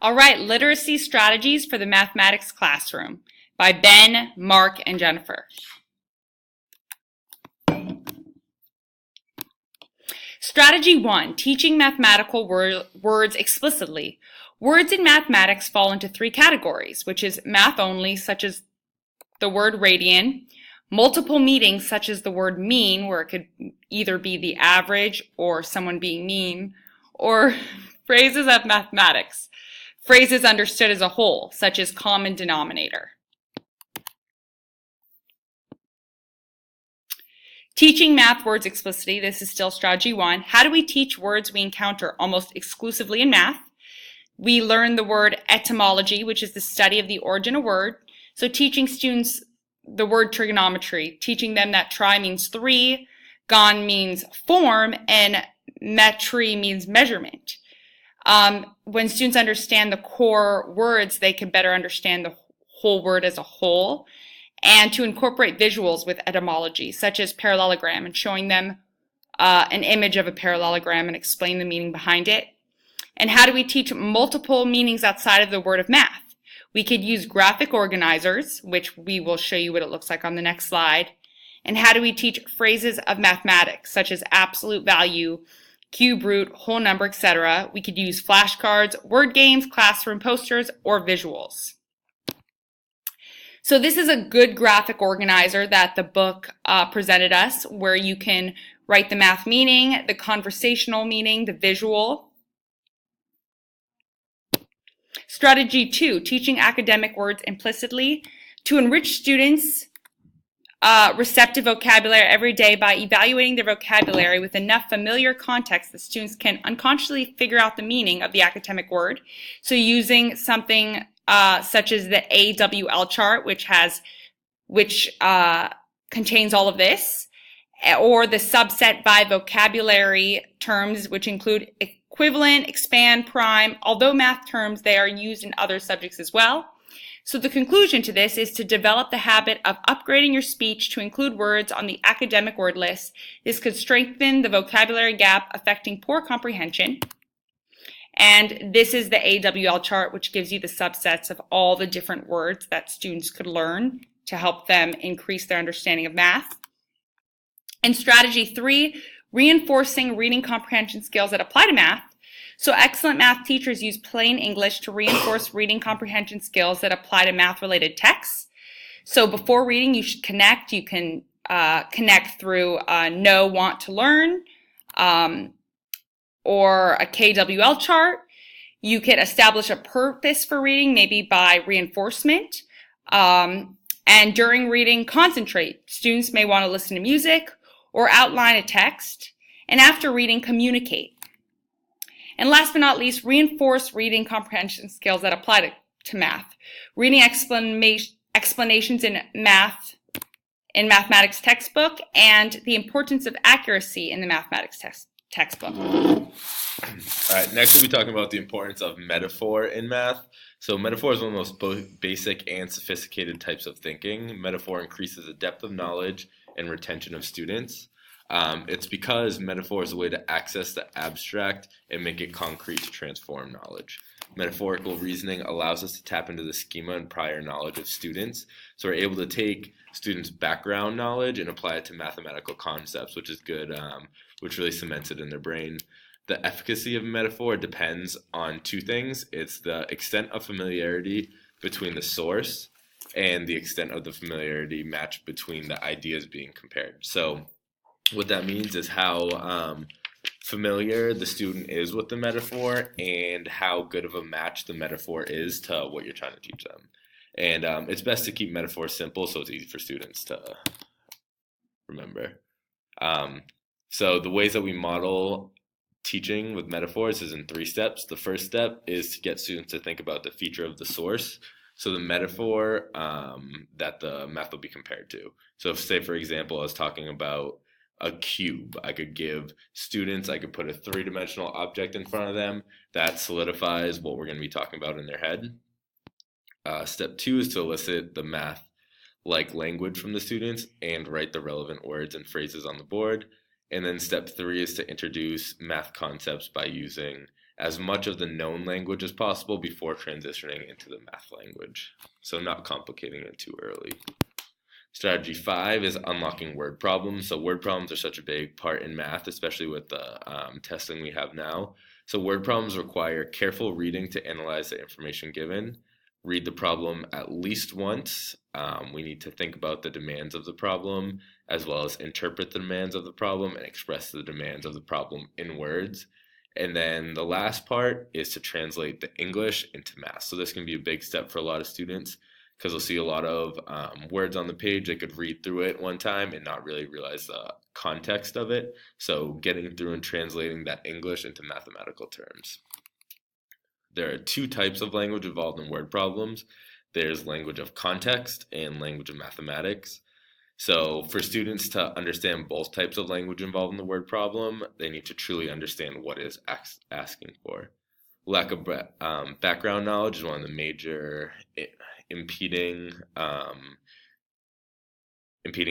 All right, Literacy Strategies for the Mathematics Classroom by Ben, Mark, and Jennifer. Strategy 1, teaching mathematical words explicitly. Words in mathematics fall into three categories, which is math only, such as the word radian, multiple meanings, such as the word mean, where it could either be the average or someone being mean, or phrases of mathematics, phrases understood as a whole, such as common denominator. Teaching math words explicitly, this is still strategy 1. How do we teach words we encounter almost exclusively in math? We learn the word etymology, which is the study of the origin of a word. So teaching students the word trigonometry, teaching them that tri means 3, gon means form, and metry means measurement. When students understand the core words, they can better understand the whole word as a whole, and to incorporate visuals with etymology, such as parallelogram, and showing them an image of a parallelogram and explain the meaning behind it. And how do we teach multiple meanings outside of the word of math? We could use graphic organizers, which we will show you what it looks like on the next slide. And how do we teach phrases of mathematics, such as absolute value, cube root, whole number, etc.? We could use flashcards, word games, classroom posters, or visuals. So this is a good graphic organizer that the book presented us, where you can write the math meaning, the conversational meaning, the visual. Strategy 2, teaching academic words implicitly. To enrich students' receptive vocabulary every day by evaluating their vocabulary with enough familiar context that students can unconsciously figure out the meaning of the academic word. So using something such as the AWL chart, which contains all of this, or the subset by vocabulary terms, which include equivalent, expand, prime. Although math terms, they are used in other subjects as well. So the conclusion to this is to develop the habit of upgrading your speech to include words on the academic word list. This could strengthen the vocabulary gap affecting poor comprehension. And this is the AWL chart, which gives you the subsets of all the different words that students could learn to help them increase their understanding of math. And strategy 3, reinforcing reading comprehension skills that apply to math. So excellent math teachers use plain English to reinforce reading comprehension skills that apply to math-related texts. So before reading, you should connect. You can connect through know, want to learn, or a KWL chart. You could establish a purpose for reading, maybe by reinforcement. And during reading, concentrate. Students may want to listen to music or outline a text. And after reading, communicate. And last but not least, reinforce reading comprehension skills that apply to math. Reading explanations in mathematics textbook, and the importance of accuracy in the mathematics textbook. All right, next we'll be talking about the importance of metaphor in math. So metaphor is one of the most both basic and sophisticated types of thinking. Metaphor increases the depth of knowledge and retention of students. It's because metaphor is a way to access the abstract and make it concrete to transform knowledge. Metaphorical reasoning allows us to tap into the schema and prior knowledge of students. So we're able to take students' background knowledge and apply it to mathematical concepts, which is good, which really cements it in their brain. The efficacy of metaphor depends on two things. It's the extent of familiarity between the source and the extent of the familiarity match between the ideas being compared. So what that means is how familiar the student is with the metaphor and how good of a match the metaphor is to what you're trying to teach them. And it's best to keep metaphors simple so it's easy for students to remember. So the ways that we model teaching with metaphors is in 3 steps. The first step is to get students to think about the feature of the source. So the metaphor that the math will be compared to. So if, say, for example, I was talking about a cube, I could give students, I could put a 3-dimensional object in front of them that solidifies what we're going to be talking about in their head. Step 2 is to elicit the math-like language from the students and write the relevant words and phrases on the board. And then step 3 is to introduce math concepts by using as much of the known language as possible before transitioning into the math language. So not complicating it too early. Strategy 5 is unlocking word problems. So word problems are such a big part in math, especially with the testing we have now. So word problems require careful reading to analyze the information given. Read the problem at least once. We need to think about the demands of the problem, as well as interpret the demands of the problem and express the demands of the problem in words. And then the last part is to translate the English into math. So this can be a big step for a lot of students, because they'll see a lot of words on the page. They could read through it one time and not really realize the context of it. So getting through and translating that English into mathematical terms. There are 2 types of language involved in word problems. There's language of context and language of mathematics. So for students to understand both types of language involved in the word problem, they need to truly understand what it is asking for. Lack of background knowledge is one of the major impeding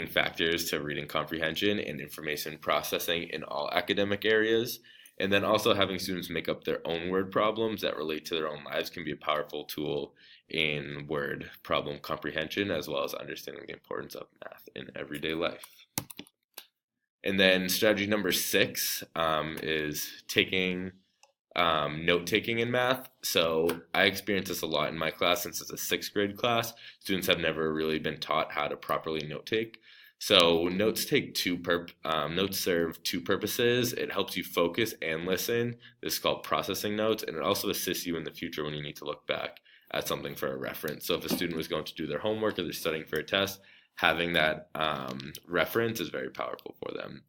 factors to reading comprehension and information processing in all academic areas. And then also having students make up their own word problems that relate to their own lives can be a powerful tool in word problem comprehension, as well as understanding the importance of math in everyday life. And then strategy number 6 is taking note-taking in math. So I experience this a lot in my class. Since it's a 6th grade class, students have never really been taught how to properly note-take. So notes serve 2 purposes. It helps you focus and listen. This is called processing notes, and it also assists you in the future when you need to look back at something for a reference. So if a student was going to do their homework or they're studying for a test, having that reference is very powerful for them.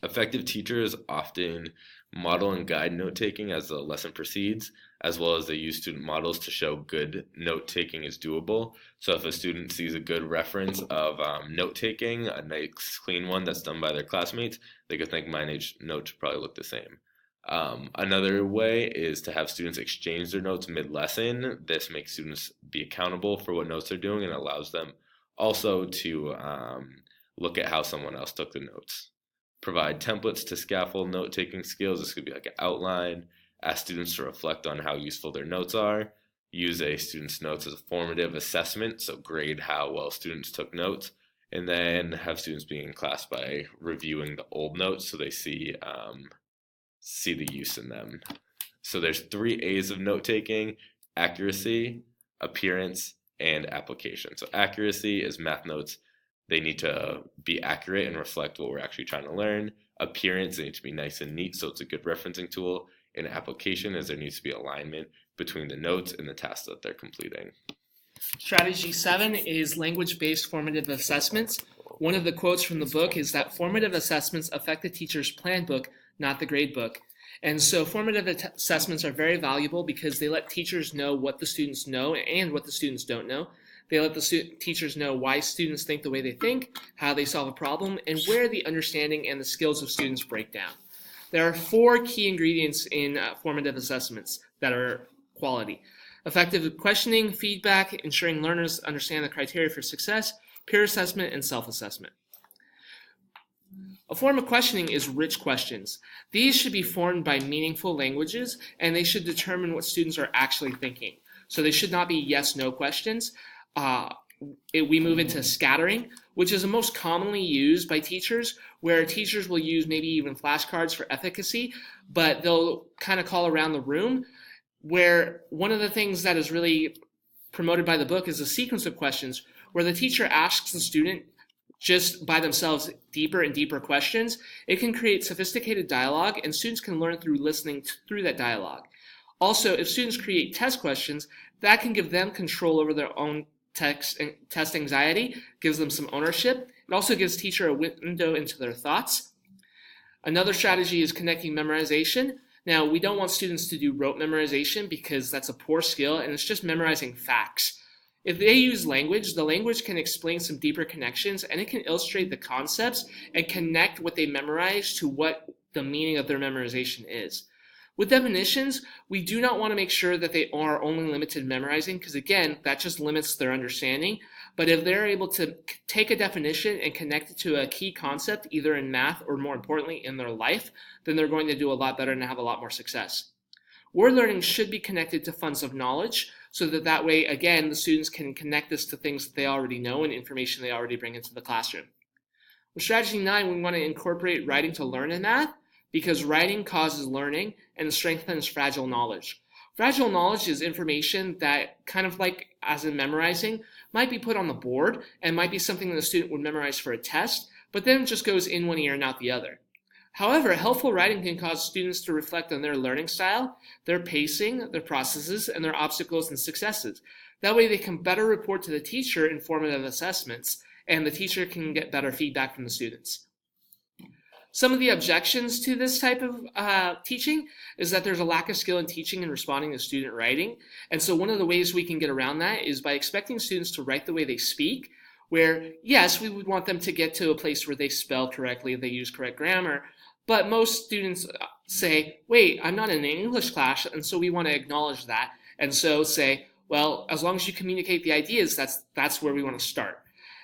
Effective teachers often model and guide note-taking as the lesson proceeds, as well as they use student models to show good note-taking is doable. So if a student sees a good reference of note-taking, a nice clean one that's done by their classmates, they could think my note should probably look the same. Another way is to have students exchange their notes mid-lesson. This makes students be accountable for what notes they're doing and allows them also to look at how someone else took the notes. Provide templates to scaffold note-taking skills. This could be like an outline. Ask students to reflect on how useful their notes are. Use a student's notes as a formative assessment, so grade how well students took notes. And then have students be in class by reviewing the old notes so they see the use in them. So there's 3 A's of note-taking: accuracy, appearance, and application. So accuracy is math notes. They need to be accurate and reflect what we're actually trying to learn. Appearance, they need to be nice and neat, so it's a good referencing tool. And application is there needs to be alignment between the notes and the tasks that they're completing. Strategy 7 is language-based formative assessments. One of the quotes from the book is that formative assessments affect the teacher's plan book, not the grade book. And so formative assessments are very valuable because they let teachers know what the students know and what the students don't know. They let the teachers know why students think the way they think, how they solve a problem, and where the understanding and the skills of students break down. There are 4 key ingredients in formative assessments that are quality: effective questioning, feedback, ensuring learners understand the criteria for success, peer assessment, and self-assessment. A form of questioning is rich questions. These should be formed by meaningful languages, and they should determine what students are actually thinking. So they should not be yes-no questions. We move into scattering, which is the most commonly used by teachers, where teachers will use maybe even flashcards for efficacy, but they'll kind of call around the room, where one of the things that is really promoted by the book is a sequence of questions where the teacher asks the student just by themselves deeper and deeper questions. It can create sophisticated dialogue, and students can learn through listening through that dialogue. Also, if students create test questions, that can give them control over their own test anxiety, gives them some ownership. It also gives teacher a window into their thoughts. Another strategy is connecting memorization. Now, we don't want students to do rote memorization because that's a poor skill and it's just memorizing facts. If they use language, the language can explain some deeper connections and it can illustrate the concepts and connect what they memorize to what the meaning of their memorization is. With definitions, we do not want to make sure that they are only limited memorizing because, again, that just limits their understanding. But if they're able to take a definition and connect it to a key concept, either in math or more importantly in their life, then they're going to do a lot better and have a lot more success. Word learning should be connected to funds of knowledge so that way, again, the students can connect this to things that they already know and information they already bring into the classroom. With strategy 9, we want to incorporate writing to learn in math because writing causes learning and strengthens fragile knowledge. Fragile knowledge is information that, kind of like as in memorizing, might be put on the board and might be something that a student would memorize for a test, but then just goes in one ear and out the other. However, helpful writing can cause students to reflect on their learning style, their pacing, their processes, and their obstacles and successes. That way they can better report to the teacher in formative assessments, and the teacher can get better feedback from the students. Some of the objections to this type of teaching is that there's a lack of skill in teaching and responding to student writing. And so one of the ways we can get around that is by expecting students to write the way they speak, where, yes, we would want them to get to a place where they spell correctly, they use correct grammar, but most students say, wait, I'm not in an English class, and so we want to acknowledge that. And so say, well, as long as you communicate the ideas, that's where we want to start.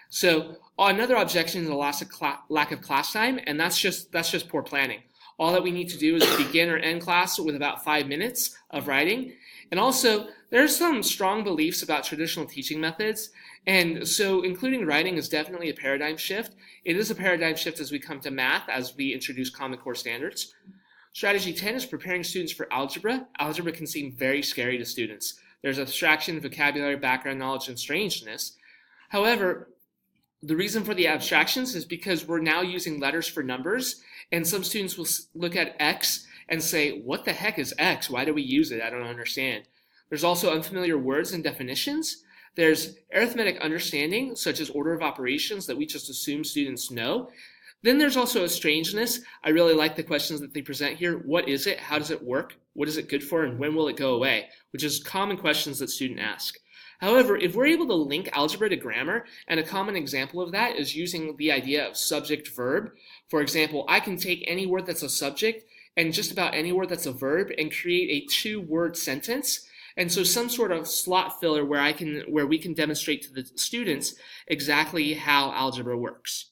So another objection is a lack of class time, and that's just poor planning. All that we need to do is begin or end class with about 5 minutes of writing. And also, there are some strong beliefs about traditional teaching methods, and so including writing is definitely a paradigm shift. It is a paradigm shift as we come to math, as we introduce Common Core standards. Strategy 10 is preparing students for algebra. Algebra can seem very scary to students. There's abstraction, vocabulary, background knowledge, and strangeness. However, the reason for the abstractions is because we're now using letters for numbers, and some students will look at X and say, what the heck is X? Why do we use it? I don't understand. There's also unfamiliar words and definitions. There's arithmetic understanding, such as order of operations that we just assume students know. Then there's also a strangeness. I really like the questions that they present here. What is it? How does it work? What is it good for? And when will it go away? Which is common questions that students ask. However, if we're able to link algebra to grammar, and a common example of that is using the idea of subject-verb. For example, I can take any word that's a subject and just about any word that's a verb and create a 2-word sentence. And so some sort of slot filler where we can demonstrate to the students exactly how algebra works.